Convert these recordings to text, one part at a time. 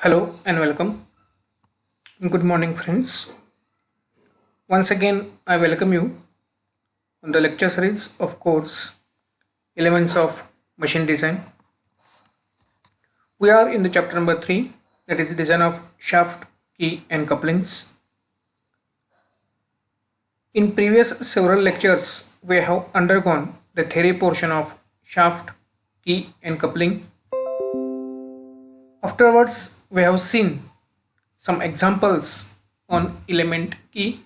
Hello and welcome. Good morning, friends. Once again, I welcome you on the lecture series of course Elements of Machine Design. We are in the chapter number 3, that is design of shaft, key and couplings. In previous several lectures, we have undergone the theory portion of shaft, key and coupling. Afterwards, we have seen some examples on element key.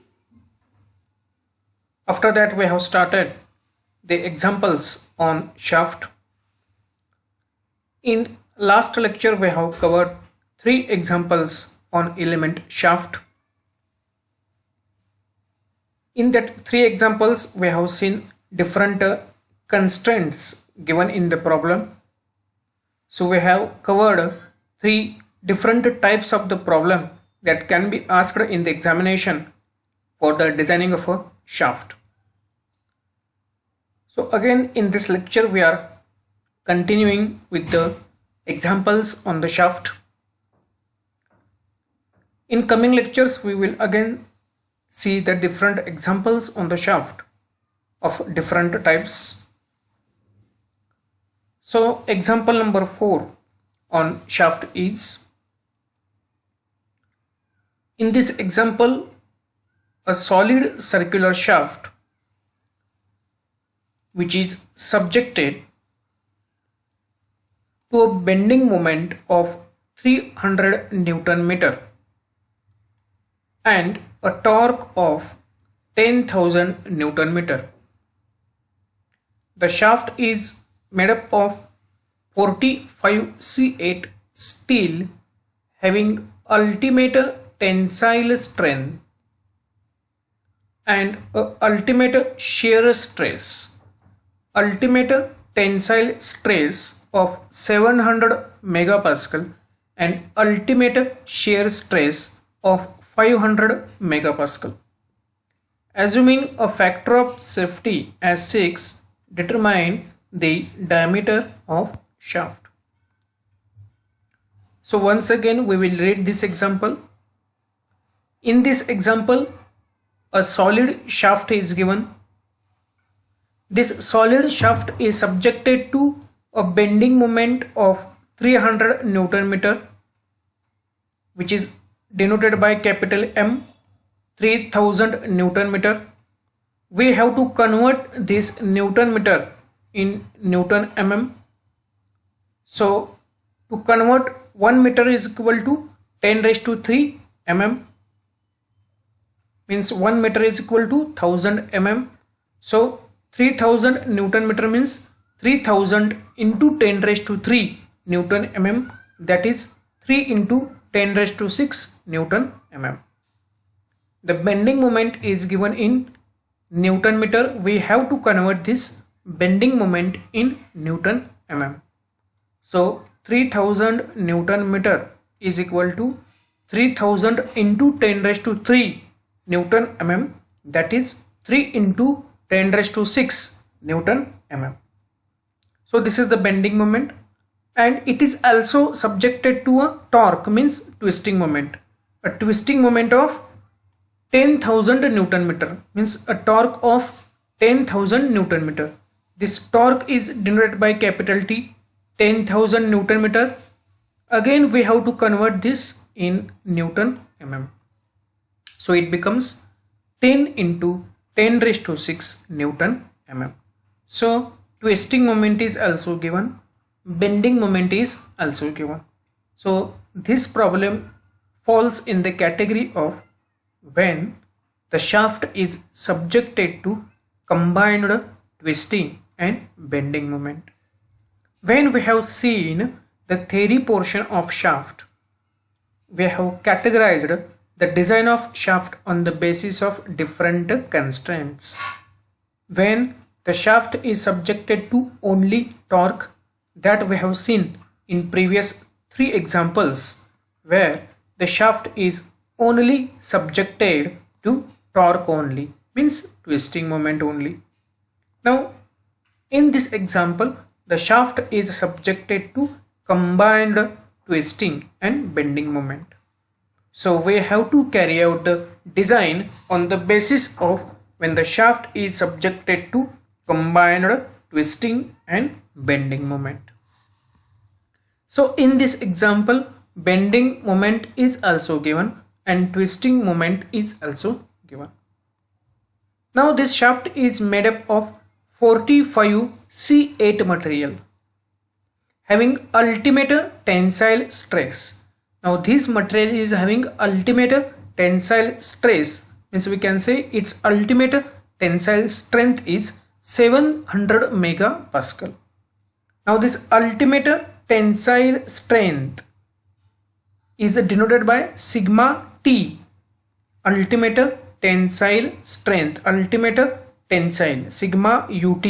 After that, we have started the examples on shaft. In last lecture, we have covered 3 examples on element shaft. In that 3 examples, we have seen different constraints given in the problem. So we have covered 3 different types of the problem that can be asked in the examination for the designing of a shaft. So again in this lecture we are continuing with the examples on the shaft. In coming lectures we will again see the different examples on the shaft of different types. So example number 4 on shaft is, in this example, a solid circular shaft which is subjected to a bending moment of 300 Newton meter and a torque of 10,000 Newton meter. The shaft is made up of 45C8 steel having ultimate tensile strength and ultimate shear stress. Ultimate tensile stress of 700 megapascal and ultimate shear stress of 500 megapascal. Assuming a factor of safety as 6, determine the diameter of shaft. So once again we will read this example. In this example, a solid shaft is given. This solid shaft is subjected to a bending moment of 300 Newton meter, which is denoted by capital M, 3000 Newton meter. We have to convert this Newton meter in Newton mm. So to convert 1 meter is equal to 10 raised to 3 mm, means 1 meter is equal to 1000 mm. So 3000 Newton meter means 3000 into 10 raised to 3 Newton mm, that is 3 into 10 raised to 6 Newton mm. The bending moment is given in Newton meter. We have to convert this bending moment in Newton mm. So 3000 Newton meter is equal to 3000 into 10 raised to 3 Newton mm, that is 3 into 10 raised to 6 Newton mm. So this is the bending moment, and it is also subjected to a torque, means twisting moment. A twisting moment of 10,000 Newton meter, means a torque of 10,000 Newton meter. This torque is denoted by capital T, 10,000 Newton meter. Again we have to convert this in Newton mm. So it becomes 10 into 10 raised to 6 Newton mm. So twisting moment is also given, bending moment is also given. So this problem falls in the category of when the shaft is subjected to combined twisting and bending moment. When we have seen the theory portion of shaft, we have categorized the design of shaft on the basis of different constraints. When the shaft is subjected to only torque, that we have seen in previous 3 examples, where the shaft is only subjected to torque only, means twisting moment only. Now in this example the shaft is subjected to combined twisting and bending moment. So we have to carry out the design on the basis of when the shaft is subjected to combined twisting and bending moment. So in this example, bending moment is also given and twisting moment is also given. Now this shaft is made up of 45 C8 material having ultimate tensile stress. Now this material is having ultimate tensile stress, means we can say its ultimate tensile strength is 700 megapascal. Now this ultimate tensile strength is denoted by sigma T, ultimate tensile strength, ultimate tensile sigma ut,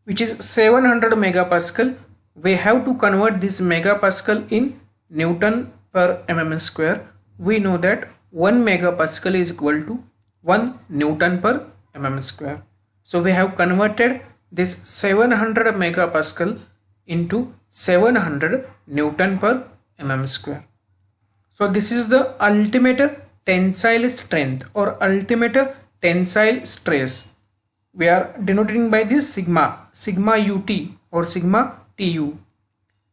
which is 700 megapascal. We have to convert this megapascal in Newton per mm square. We know that 1 megapascal is equal to 1 Newton per mm square. So we have converted this 700 megapascal into 700 Newton per mm square. So this is the ultimate tensile strength or ultimate tensile stress. We are denoting by this sigma ut or sigma tu,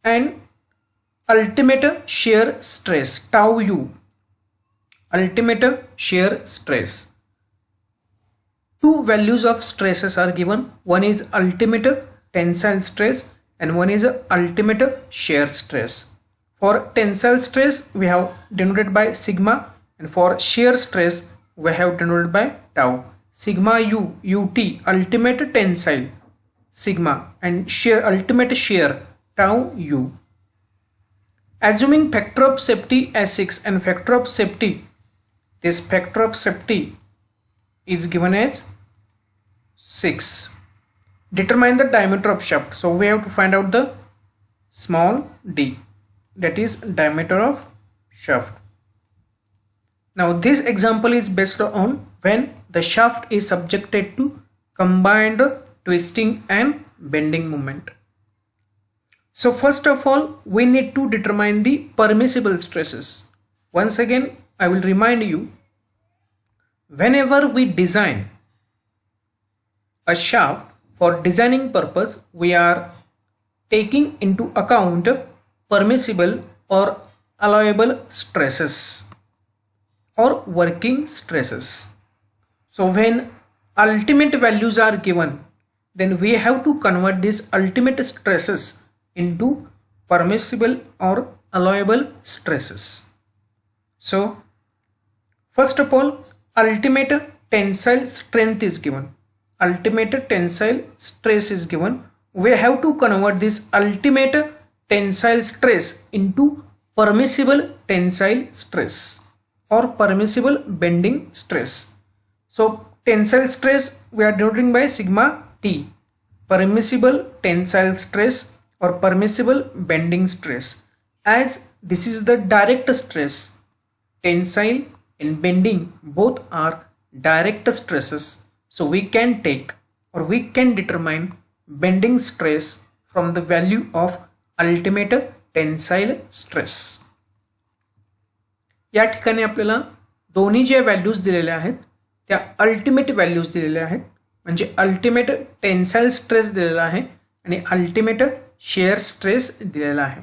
and ultimate shear stress tau u, ultimate shear stress. Two values of stresses are given. One is ultimate tensile stress and one is ultimate shear stress. For tensile stress we have denoted by sigma, and for shear stress we have denoted by tau. Sigma u ut ultimate tensile sigma and shear ultimate shear tau u. Assuming factor of safety as 6 and factor of safety, this factor of safety is given as 6. Determine the diameter of shaft. So we have to find out the small d, that is diameter of shaft. Now this example is based on when the shaft is subjected to combined twisting and bending moment. So first of all we need to determine the permissible stresses. Once again I will remind you, whenever we design a shaft, for designing purpose we are taking into account permissible or allowable stresses or working stresses. So when ultimate values are given, then we have to convert these ultimate stresses into permissible or allowable stresses. So first of all, ultimate tensile strength is given, ultimate tensile stress is given. We have to convert this ultimate tensile stress into permissible tensile stress or permissible bending stress. So tensile stress we are denoting by sigma T, permissible tensile stress or permissible bending stress. As this is the direct stress, tensile and bending both are direct stresses, so we can take or we can determine bending stress from the value of ultimate tensile stress. या ठिकाणी आपल्याला दोन्ही ज्या values दिलेल्या आहेत त्या ultimate values दिलेल्या आहेत, म्हणजे अल्टिमेट टेन्साइल स्ट्रेस दिलेला आहे आणि अल्टिमेट शेयर स्ट्रेस दिलेला है।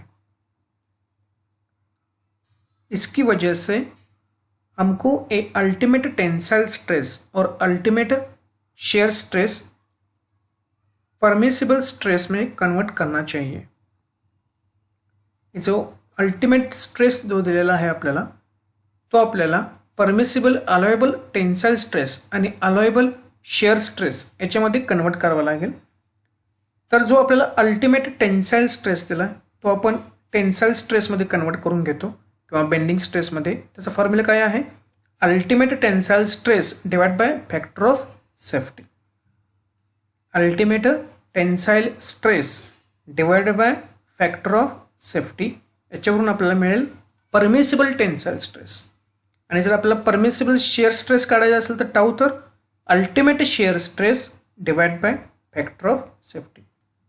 इसकी वजह से हमको एक अल्टीमेट टेंसाइल स्ट्रेस और ultimate shear stress permissible stress में कन्वर्ट करना चाहिए। जो अल्टीमेट स्ट्रेस जो दिलेला है आपल्याला तो आपल्याला परमिसिबल अलाउएबल टेंसाइल स्ट्रेस आणि अलाउएबल शेयर स्ट्रेस याच्यामध्ये कन्वर्ट करावा लागेल। तर जो आपल्याला अल्टीमेट टेंसाइल स्ट्रेस दिला तो आपण टेंसाइल स्ट्रेस मध्ये कन्वर्ट करून घेतो किंवा बेंडिंग स्ट्रेस मध्ये। त्याचा फॉर्म्युला काय आहे? Ultimate tensile stress divide by factor of safety. Ultimate tensile stress divide by factor of safety याच्यावरून आपल्याला मिळेल परमिसिबल टेंसाइल स्ट्रेस। आणि जर आपल्याला परमिसिबल शेअर स्ट्रेस काढायचा असेल तर टाऊ तर ultimate share stress divide by factor of safety.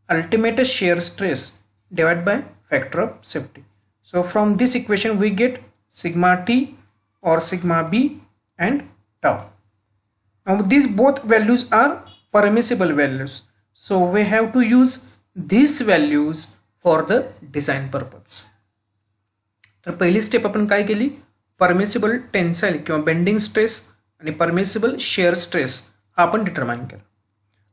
Ultimate share stress divide by factor of safety. So from this equation we get sigma t or sigma b and tau. Now these both values are permissible values. So we have to use these values for the design purpose. तर पहिली step आपण काय केली, permissible tensile किंवा bending stress आणि permissible shear stress हा आपण determine केला.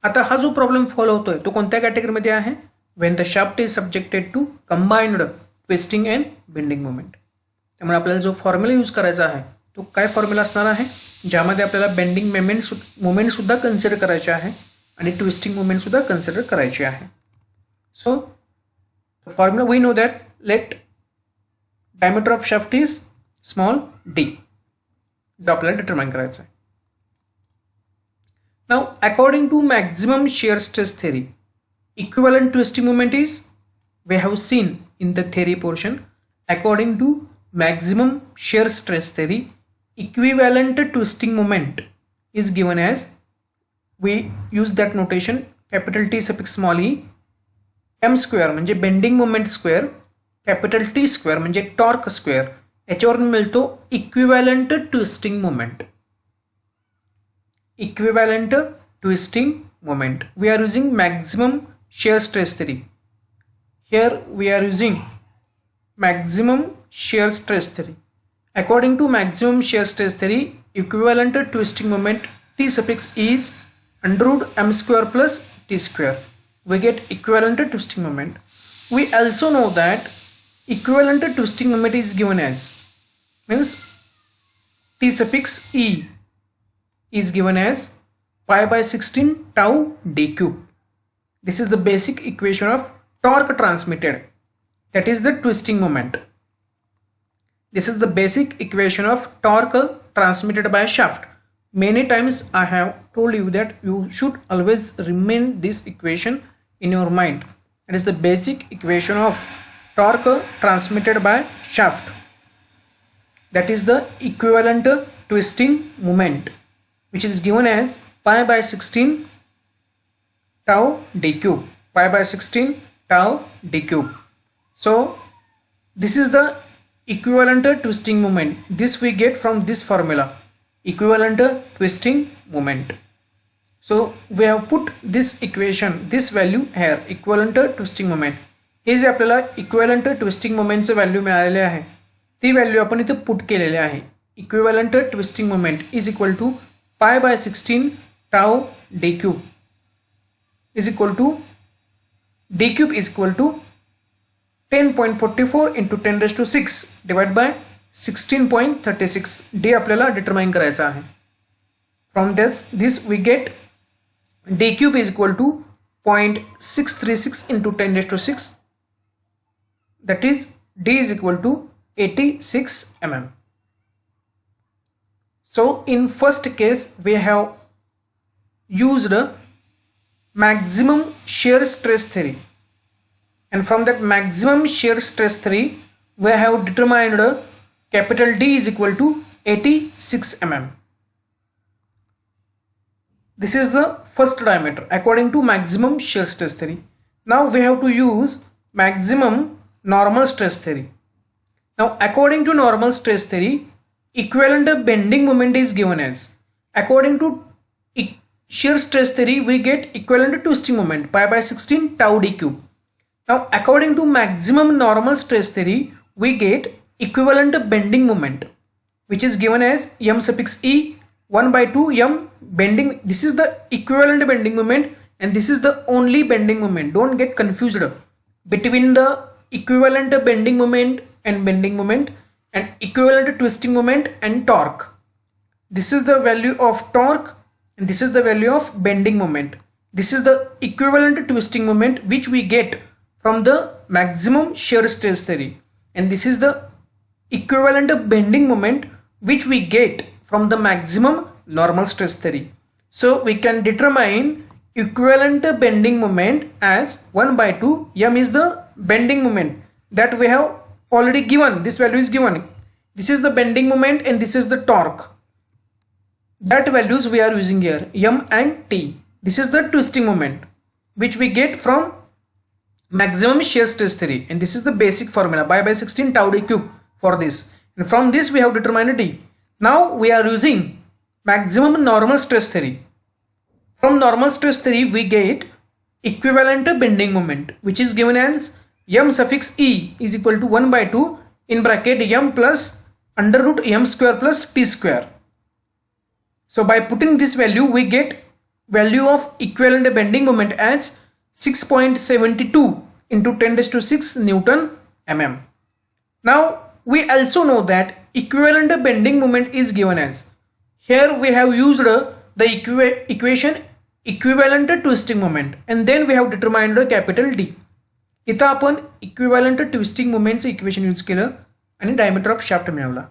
आता हा जो प्रॉब्लेम फॉलो होतोय तो कोणत्या कॅटेगरीमध्ये आहे, when the shaft is subjected to combined twisting and bending moment. त्यामुळे आपल्याला जो फॉर्म्युला यूज करायचा आहे तो काय फॉर्म्युला असणार आहे, ज्यामध्ये आपल्याला बेंडिंग मोमेंट सुद्धा कन्सिडर करायचे आहे आणि ट्विस्टिंग मोमेंट सुद्धा कन्सिडर करायची आहे. So formula we know that let diameter of shaft is small d, जो आपल्याला डिटरमाइन करायचं आहे. Now according to maximum shear stress theory, equivalent twisting moment is, we have seen in the theory portion, according to maximum shear stress theory, equivalent twisting moment is given as, we use that notation capital T suffix small e, m square म्हणजे bending moment square, capital T square म्हणजे torque square, याच्यावरून मिळतो equivalent twisting moment. Equivalent twisting moment. We are using maximum shear stress theory. Here we are using maximum shear stress theory. According to maximum shear stress theory, equivalent twisting moment T suffix is √m square plus t square. We get equivalent twisting moment. We also know that equivalent twisting moment is given as, means T suffix e is given as pi by 16 tau d cube. This is the basic equation of torque transmitted, that is the twisting moment. This is the basic equation of torque transmitted by shaft. Many times I have told you that you should always remain this equation in your mind. It is the basic equation of torque transmitted by shaft, that is the equivalent twisting moment, which is given as pi by 16 tau d cube, pi by 16 tau d cube. So this is the equivalent twisting moment. This we get from this formula, equivalent twisting moment. So we have put this equation, this value here, equivalent twisting moment. हे जे आपल्याला equivalent twisting मोमेंटचं value मिळालेले आहे ती value आपण इथे put केलेली आहे. Equivalent twisting moment is equal to pi by 16 tau D cube is equal to D cube is equal to 10.44 into 10⁶ divide by 16.36. D आपल्याला determine करायचा आहे. From this we get D cube is equal to 0.636 into 10⁶, that is d is equal to 86 mm. So in first case we have used maximum shear stress theory, and from that maximum shear stress theory we have determined capital D is equal to 86 mm. This is the first diameter according to maximum shear stress theory. Now we have to use maximum normal stress theory. Now according to normal stress theory, equivalent bending moment is given as, according to shear stress theory we get equivalent twisting moment pi by 16 tau d cube. Now according to maximum normal stress theory we get equivalent bending moment, which is given as m suffix e 1/2 m bending. This is the equivalent bending moment and this is the only bending moment. Don't get confused between the equivalent bending moment and equivalent twisting moment and torque. This is the value of torque and this is the value of bending moment. This is the equivalent twisting moment which we get from the maximum shear stress theory, and this is the equivalent bending moment which we get from the maximum normal stress theory. So we can determine equivalent bending moment as 1/2 m is the bending moment that we have already given. This value is given. This is the bending moment and this is the torque. That values we are using here, m and t. This is the twisting moment which we get from maximum shear stress theory, and this is the basic formula pi by 16 tau d cube for this, and from this we have determined d. Now we are using maximum normal stress theory. From normal stress theory we get equivalent bending moment, which is given as m suffix e is equal to 1 by 2 in bracket m plus under root m square plus t square. So by putting this value we get value of equivalent bending moment as 6.72 into 10 raised to 6 Newton mm. Now we also know that equivalent bending moment is given as, here we have used the equation equivalent twisting moment, and then we have determined capital D. इथं आपण equivalent twisting मोमेंटचं equation use केलं आणि diameter of shaft मिळवला.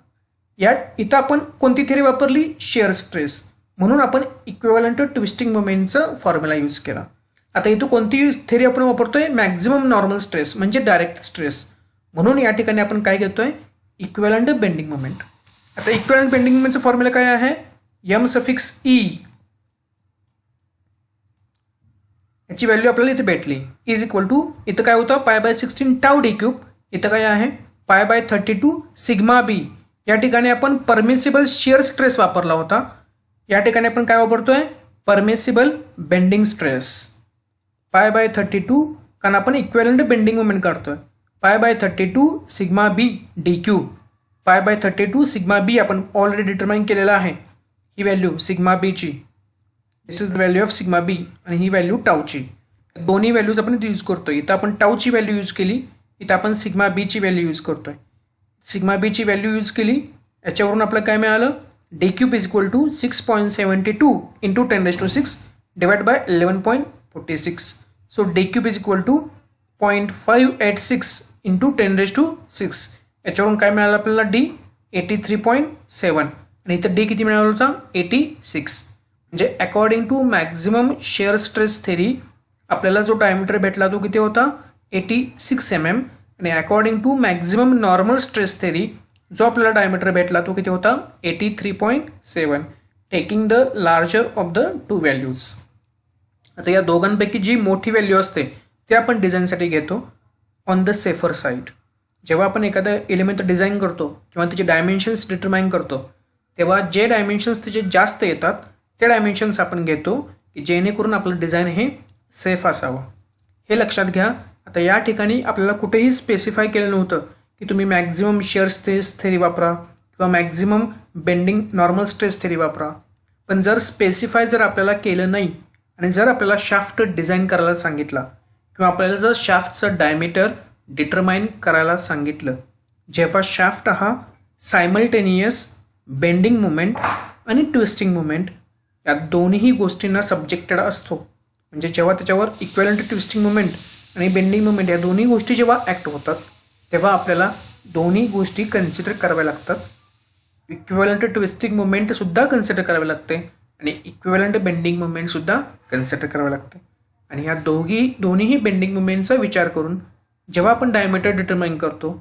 यात इथं आपण कोणती theory वापरली, शेअर स्ट्रेस, म्हणून आपण इक्विव्हॅलंट ट्विस्टिंग मोमेंटचं फॉर्म्युला यूज केला. आता इथं कोणती थेरी आपण वापरतोय, मॅक्झिमम नॉर्मल स्ट्रेस म्हणजे डायरेक्ट स्ट्रेस, म्हणून या ठिकाणी आपण काय घेतोय, इक्विव्हॅलंट बेंडिंग मोमेंट. आता इक्विव्हॅलंट बेंडिंग मोमेंटचं फॉर्म्युला काय आहे, एम सफिक्स ई, याची व्हॅल्यू आपल्याला इथे भेटली, इज इक्वल टू इथं काय होतं पाय बाय 16 टाउ डी क्यूब, इथं काय आहे पाय बाय 32 सिग्मा बी. या ठिकाणी आपण परमिसिबल शिअर स्ट्रेस वापरला होता, या ठिकाणी आपण काय वापरतोय, permissible bending stress. Pi by 32 कारण आपण इक्विव्हॅलंट बेंडिंग मोमेंट काढतोय, pi by 32 sigma B D cube. Pi by 32 sigma B आपण ऑलरेडी डिटरमाइन केलेला आहे, ही व्हॅल्यू सिग्मा बीची, this is the value of sigma B, आणि ही व्हॅल्यू टाऊची. दोन्ही व्हॅल्यूज आपण यूज करतोय. इथं आपण टाऊची व्हॅल्यू यूज केली, इथं आपण सिग्मा बीची व्हॅल्यू यूज करतोय. सिग्मा बीची व्हॅल्यू यूज केली, याच्यावरून आपल्याला काय मिळालं, D cube is equal to 6.72 into 10 raised to 6 divide by 11.46. So D cube is equal to 0.586 into 10 raised to 6. याच्यावरून काय मिळालं आपल्याला, डी 83.7, आणि इथं डी किती मिळाला होता, 86. म्हणजे according to maximum shear stress theory आपल्याला जो डायमीटर भेटला तो किती होता, 86 mm, आणि according to maximum normal stress theory जो आपल्याला डायमीटर भेटला तो किती होता, 83.7, taking the larger of the two values. आता या दोघांपैकी जी मोठी व्हॅल्यू असते ते आपण डिझाईनसाठी घेतो ऑन द सेफर साईड. जेव्हा आपण एखादं एलिमेंट डिझाईन करतो किंवा त्याचे डायमेन्शन्स डिटरमाइन करतो, तेव्हा जे डायमेन्शन्स त्याचे जास्त येतात ते डायमेन्शन्स आपण घेतो की जेणेकरून आपलं डिझाईन हे सेफ असावं. हे लक्षात घ्या. आता या ठिकाणी आपल्याला कुठेही स्पेसिफाय केलं नव्हतं की तुम्ही मॅक्झिमम शिअर स्ट्रेस थेरी वापरा किंवा maximum bending normal stress theory वापरा. पण जर स्पेसिफाय जर आपल्याला केलं नाही आणि जर आपल्याला शाफ्ट डिझाईन करायला सांगितला किंवा आपल्याला जर शाफ्टचं डायमीटर डिटरमाइन करायला सांगितलं, जेव्हा शाफ्ट हा सायमल्टेनियस बेंडिंग मुवमेंट आणि ट्विस्टिंग मुवमेंट या दोन्ही गोष्टींना सब्जेक्टेड असतो, म्हणजे जेव्हा त्याच्यावर इक्विव्हॅलंट ट्विस्टिंग मुवमेंट आणि बेंडिंग मुवमेंट या दोन्ही गोष्टी जेव्हा ॲक्ट होतात, तेव्हा आपल्याला दोन्ही गोष्टी कन्सिडर कराव्या लागतात. इक्विव्हॅलंट ट्विस्टिंग मुवमेंटसुद्धा कन्सिडर करावे लागते आणि इक्विव्हॅलंट बेंडिंग मुवमेंटसुद्धा कन्सिडर करावे लागते. आणि या दोन्हीही बेंडिंग मुवमेंटचा विचार करून जेव्हा आपण डायमीटर डिटरमाइन करतो,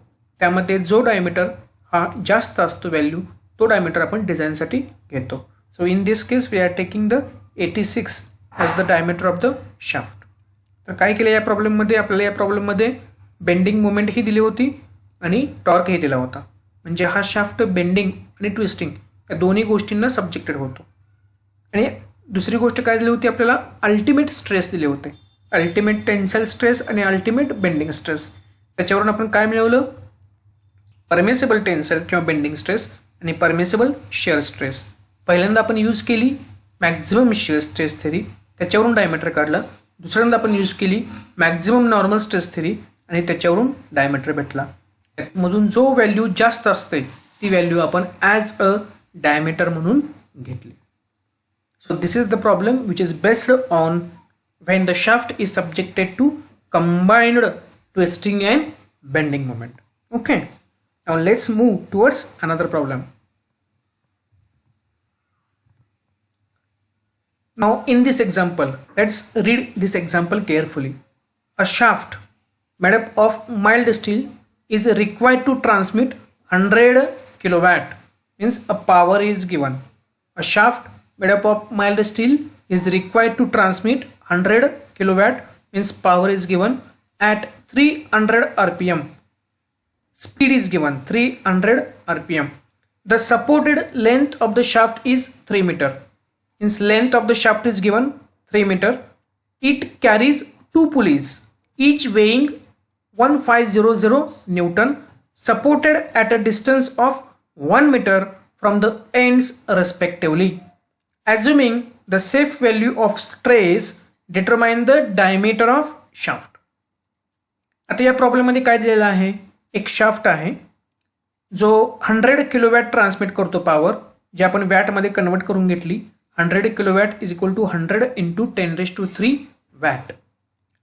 त्यामध्ये जो डायमीटर हा जास्त असतो व्हॅल्यू, तो डायमीटर आपण डिझाईनसाठी घेतो. So in this case we are taking the 86 as the diameter of the shaft. तर काय केलं या प्रॉब्लेममध्ये, आपल्याला या प्रॉब्लेममध्ये बेंडिंग मुवमेंट ही दिली होती आणि टॉर्क हे दिला होता, म्हणजे हा शाफ्ट बेंडिंग आणि ट्विस्टिंग या दोन्ही गोष्टींना सब्जेक्टेड होतो. आणि दुसरी गोष्ट काय दिली होती, आपल्याला अल्टिमेट स्ट्रेस दिले होते, अल्टिमेट टेन्साइल स्ट्रेस आणि अल्टिमेट बेंडिंग स्ट्रेस. त्याच्यावरून आपण काय मिळवलं, परमिसिबल टेन्साइल किंवा बेंडिंग स्ट्रेस आणि परमिसिबल शिअर स्ट्रेस. पहिल्यांदा आपण यूज केली मॅक्झिमम शिअर स्ट्रेस थेरी, त्याच्यावरून डायमीटर काढलं. दुसऱ्यांदा आपण यूज केली मॅक्झिमम नॉर्मल स्ट्रेस थेरी आणि त्याच्यावरून डायमीटर भेटला. त्यामधून जो व्हॅल्यू जास्त असते ती व्हॅल्यू आपण ॲज अ डायमीटर म्हणून घेतली. So this is the problem which is based on when the shaft is subjected to combined twisting and bending moment. Okay, now let's move towards another problem. Now in this example, let's read this example carefully. A shaft made up of mild steel is required to transmit 100 kilowatt, means a power is given. A shaft made up of mild steel is required to transmit 100 kilowatt, means power is given at 300 rpm. Speed is given 300 rpm. The supported length of the shaft is 3 meter. Means length of the shaft is given 3 meter. It carries 2 pulleys, each weighing 1500 Newton, supported at a distance of 1 meter from the ends respectively. Assuming the safe value of stress, determine the diameter of shaft. आता या problem मध्ये काय दिलेलं आहे, एक shaft आहे जो 100 kilowatt transmit करतो पॉवर, जे आपण वॅट मध्ये कन्वर्ट करून घेतली. 100 kilowatt is equal to 100 into 10⁻³ watt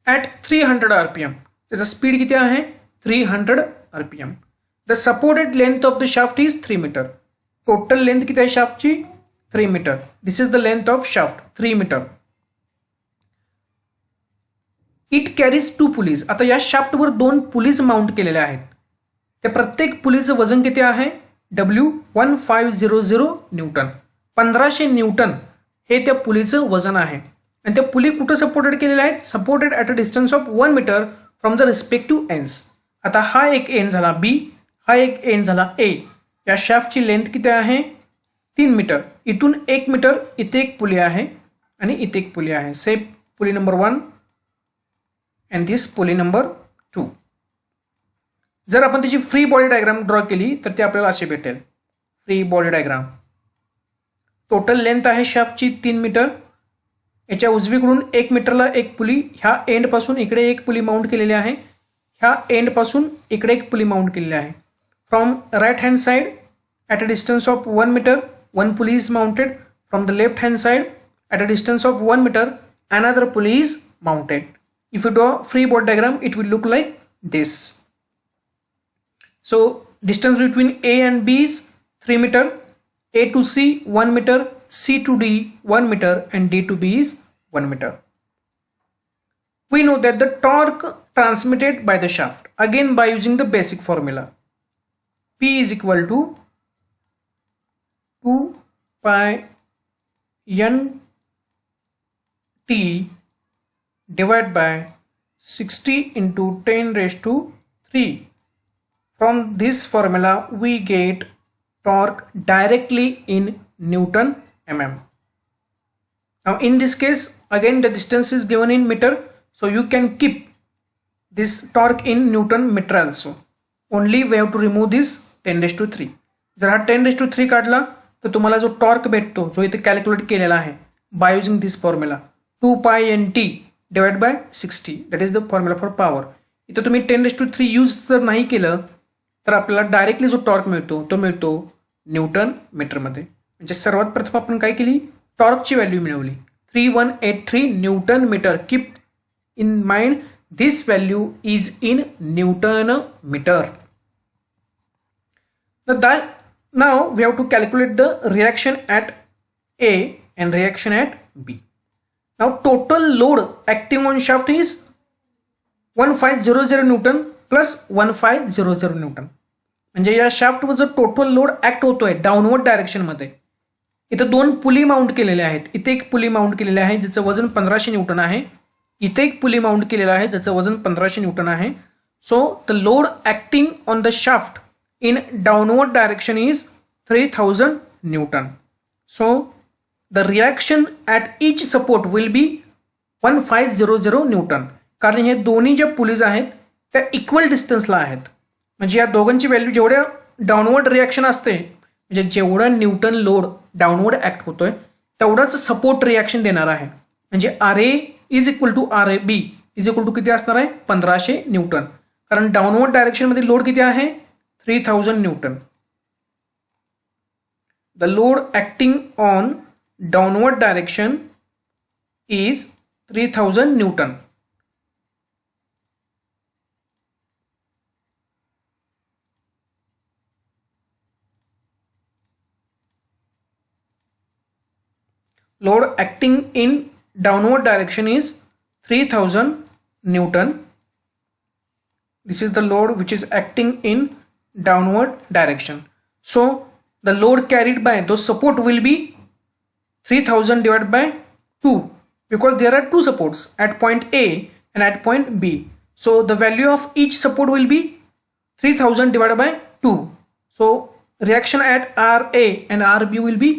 at 300 rpm. त्याचा स्पीड किती आहे, 300 rpm. The supported length of the shaft is 3 metre. Total length किती आहे शाफ्टची, 3 metre. This is the length of shaft 3 metre. It carries 2 pulleys. आता या शाफ्टवर 2 pulleys mount केलेल्या आहेत. त्या प्रत्येक पुलीचं वजन किती आहे, W1500 न्यूटन. 1500 न्यूटन हे त्या पुलीचं वजन आहे. आणि त्या पुली कुठं सपोर्टेड केलेल्या आहेत, supported at a distance of 1 metre from the respective ends. आता हा एक एंड झाला बी, हा एक एंड झाला ए. या शाफ्टची लेंथ किती आहे, 3 मीटर. इथून 1 मीटर इथे एक पुली आहे आणि इथे एक पुली आहे. Say pulley number 1 and this pulley number 2. जर आपण त्याची फ्री बॉडी डायग्राम ड्रॉ केली तर ते आपल्याला असे भेटेल. Free body diagram. Total length आहे शाफ्टची 3 मीटर. याच्या उजवीकडून 1 मीटरला एक पुली, ह्या एंडपासून इकडे एक पुली माउंट केलेली आहे, ह्या एंडपासून इकडे एक पुली माउंट केलेली आहे. From right hand side at a distance of 1 metre 1 pulley is mounted. From the left hand side at a distance of 1 metre another pulley is mounted. If you draw free body diagram, it will look like this. So distance between A and B is 3 meter, A to C 1 meter, C to D 1 meter, and D to B is 1 meter. We know that the torque transmitted by the shaft, again by using the basic formula, P is equal to 2 pi N T divided by 60 into 10⁻³. From this formula we get torque directly in Newton mm. Now in this case again the distance is given in meter, so you can keep this torque in Newton meter also. Only we have to remove this 10⁻³. जर हा 10⁻³ काढला तर तुम्हाला जो torque भेटतो, जो इथे calculate केलेला आहे by using this formula, 2 pi NT divide by 60, that is the formula for power. इथं तुम्ही 10⁻³ यूज जर नाही केलं तर आपल्याला डायरेक्टली जो टॉर्क मिळतो तो मिळतो न्यूटन मीटरमध्ये. म्हणजे सर्वात प्रथम आपण काय केली, टॉर्कची व्हॅल्यू मिळवली 3183 newton metre. Keep in mind this value is in newton metre. Now we have to calculate the reaction at A and reaction at B. Now total load acting on shaft is 1500 Newton plus 1500 Newton. म्हणजे या शाफ्टवर जो total load act होतोय downward direction मध्ये, इथं 2 पुली mount केलेल्या आहेत. इथे एक पुली माउंट केलेली आहे ज्याचं वजन 1500 न्यूटन आहे. इथे एक पुली माउंट केलेला आहे ज्याचं वजन 1500 न्यूटन आहे. So the load acting on the shaft in downward direction is 3000 Newton. So the reaction at each support will be 1500 Newton. कारण हे दोन्ही ज्या पुलीज आहेत त्या इक्वल डिस्टन्सला आहेत. म्हणजे या दोघांची व्हॅल्यू जेवढ्या डाऊनवर्ड रिॲक्शन असते, म्हणजे जेवढा न्यूटन लोड डाऊनवर्ड ऍक्ट होतोय तेवढाच सपोर्ट रिॲक्शन देणार आहे. म्हणजे RA is equal to RB is equal to किती असणार आहे, 1500 न्यूटन. कारण डाऊनवर्ड डायरेक्शन मध्ये लोड किती आहे, 3000 Newton. The load acting on downward direction is 3000 Newton. Load acting in downward direction is 3000 Newton. This is the load which is acting in downward direction. So the load carried by those support will be 3000 divided by 2, because there are 2 supports at point A and at point B. So the value of each support will be 3000 divided by 2. So reaction at RA and RB will be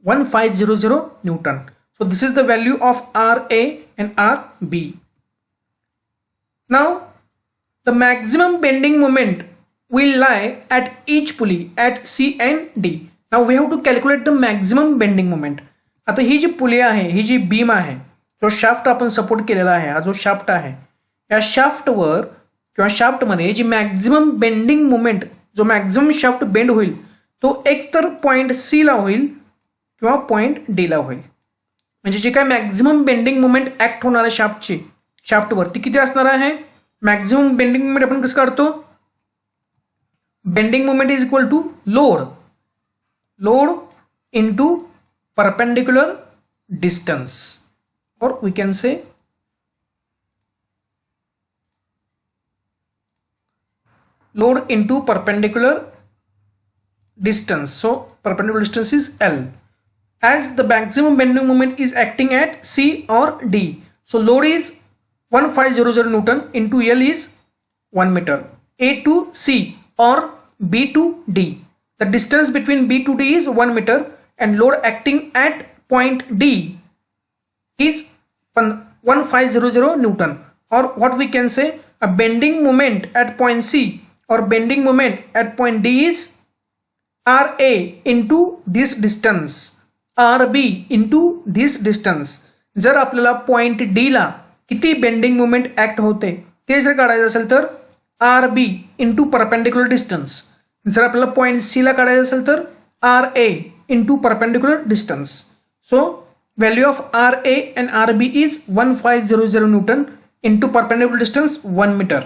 1500 Newton. So this is the value of RA and RB. Now the maximum bending moment will lie at each pulley at C and D. Now we have to calculate the maximum bending moment. आता ही जी पुली आहे, ही जी beam आहे, जो shaft आपण support केलेला आहे, हा जो shaft आहे, या शाफ्टवर किंवा शाफ्टमध्ये जी मॅक्झिमम बेंडिंग मोमेंट, जो मॅक्झिमम शाफ्ट बेंड होईल तो एकतर पॉइंट सी ला होईल किंवा पॉइंट डी ला होईल. म्हणजे जे काय मॅक्झिमम बेंडिंग मोमेंट ऍक्ट होणार आहे शाफ्टची, शाफ्टवर ती किती असणार आहे? मॅक्झिमम बेंडिंग मोमेंट आपण कसं काढतो? Bending moment is equal to load into perpendicular distance, or we can say load into perpendicular distance. So perpendicular distance is L. As the maximum bending moment is acting at C or D, so load is 1500 Newton into L is 1 meter. A to C or B to D. The distance between B to D is 1 meter. And load acting at point D is 1500 Newton, or what we can say, a bending moment at point C or bending moment at point D is RA into this distance, RB into this distance. जर आपल्याला point D ला किती bending moment act होते ते जर काढायचं असेल तर RB into perpendicular distance. जर आपल्याला पॉइंट C ला काढायचं असेल तर RA into perpendicular distance. So value of RA and RB is 1500 Newton into perpendicular distance 1 meter.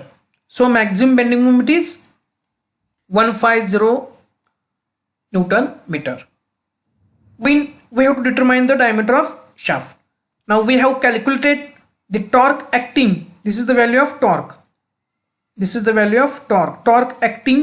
So maximum bending moment is 150 Newton meter. We have to determine the diameter of shaft. Now we have calculated the torque acting. This is the value of torque. This is the value of torque. Torque acting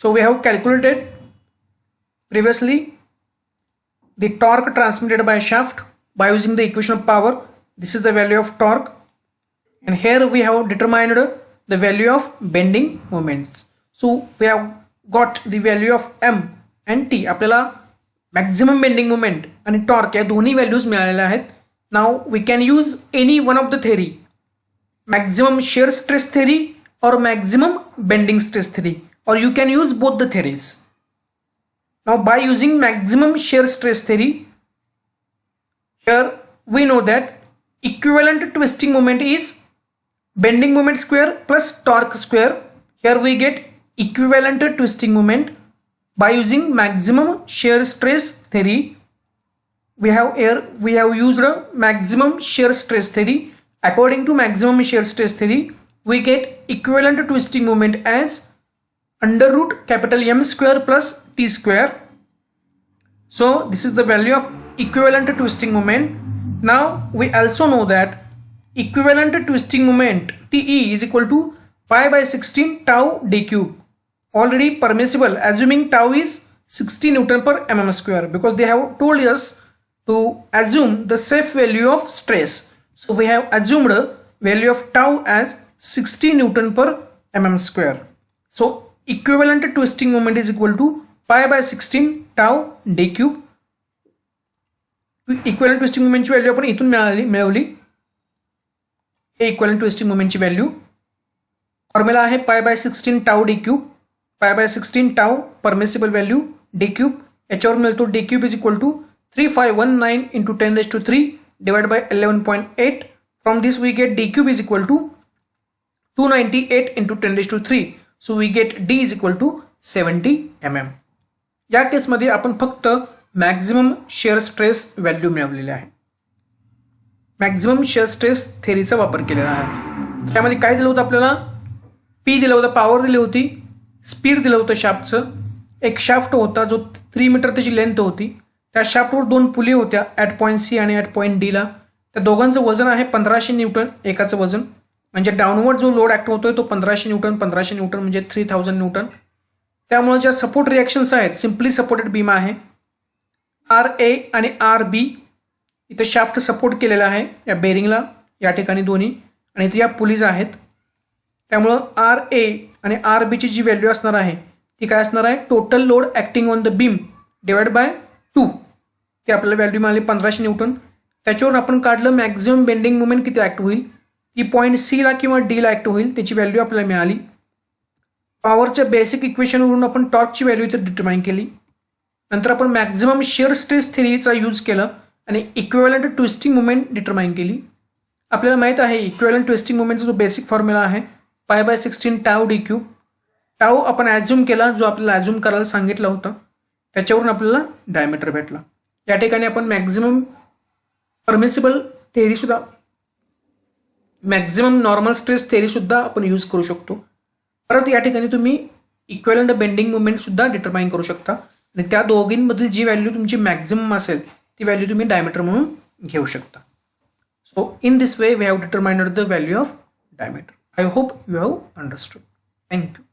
So we have calculated previously the torque transmitted by shaft by using the equation of power. This is the value of torque, and here we have determined the value of bending moments. So we have got the value of M and T. आपल्याला maximum bending moment आणि torque या दोन्ही values मिळालेल्या आहेत. Now we can use any one of the theory, maximum shear stress theory or maximum bending stress theory, or you can use both the theories. Now by using maximum shear stress theory, here we know that equivalent twisting moment is bending moment square plus torque square. Here we get equivalent twisting moment by using maximum shear stress theory. We have used a maximum shear stress theory. According to maximum shear stress theory, we get equivalent twisting moment as under root capital M square plus T square. So this is the value of equivalent twisting moment. Now we also know that equivalent twisting moment TE is equal to pi by 16 tau d cube. Already permissible, assuming tau is 60 Newton per mm square, because they have told us to assume the safe value of stress. So we have assumed a value of tau as 60 Newton per mm square. So equivalent twisting moment is equal to pi by 16 tau d cube. Equivalent twisting moment ची value आपण इथून मिळवली. हे equivalent twisting मोमेंटची value formula आहे pi by 16 tau D cube. Pi by 16 tau permissible value D cube. याच्यावर मिळतो D cube is equal to 3519 into 10⁻³ divided by 11.8. From this we get d cube is equal to 298 into 10⁻³. So we get d is equal to 70 mm. या केसमध्ये आपण फक्त maximum shear stress value मिळवलेली आहे. Maximum shear stress थेरीचा वापर केलेला आहे. त्यामध्ये काय दिलं होतं आपल्याला? पी दिलं होतं, पॉवर दिली होती, स्पीड दिलं होतं शाफ्टचं, एक शाफ्ट होता जो 3 मीटर त्याची लेंथ होती. त्या शाफ्टवर 2 पुली होत्या ॲट पॉईंट सी आणि ॲट पॉईंट डीला. त्या दोघांचं वजन आहे 1500 न्यूटन एकाचं वजन. म्हणजे डाऊनवर्ड जो लोड ॲक्ट होतोय तो 1500 न्यूटन म्हणजे 3000 न्यूटन. त्यामुळे ज्या सपोर्ट रिॲक्शन्स आहेत सिम्पली सपोर्टेड बीम आहे. आर ए आणि आर बी इथं शाफ्ट सपोर्ट केलेला आहे या बेरिंगला या ठिकाणी दोन्ही, आणि इथे या पुलीज आहेत. त्यामुळं आर ए आणि आर बीची जी व्हॅल्यू असणार आहे ती काय असणार आहे, total load acting on the beam divide by 2. ते आपल्याला व्हॅल्यू मिळाली 1500 न्यूटन. त्याच्यावर आपण काढलं मॅक्झिमम बेंडिंग मुवमेंट किती ॲक्ट होईल, ती पॉईंट सीला किंवा डीला ॲक्ट होईल, त्याची व्हॅल्यू आपल्याला मिळाली. पॉवरच्या बेसिक इक्वेशनवरून आपण टॉर्कची व्हॅल्यू इथे डिटरमाइन केली. नंतर आपण मॅक्झिमम शिअर स्ट्रेस थिअरीचा यूज केला आणि इक्विव्हॅलंट ट्विस्टिंग मुवमेंट डिटरमाइन केली. आपल्याला माहीत आहे इक्विव्हॅलंट ट्विस्टिंग मुवमेंटचा जो बेसिक फॉर्म्युला आहे π/16 टाऊ डी क्यूब. टाऊ आपण ॲझ्युम केला जो आपल्याला ॲझ्युम करायला सांगितला होता, त्याच्यावरून आपल्याला डायमीटर भेटला. या ठिकाणी आपण मॅक्झिमम परमिसिबल थेअरीसुद्धा, मॅक्झिमम नॉर्मल स्ट्रेस थेअरीसुद्धा आपण यूज करू शकतो. परत या ठिकाणी तुम्ही इक्विव्हॅलंट बेंडिंग मुवमेंटसुद्धा डिटरमाइन करू शकता आणि त्या दोघींमधील जी व्हॅल्यू तुमची मॅक्झिमम असेल ती व्हॅल्यू तुम्ही डायमीटर म्हणून घेऊ शकता. So in this way we have determined the value of diameter. I hope you have understood. Thank you.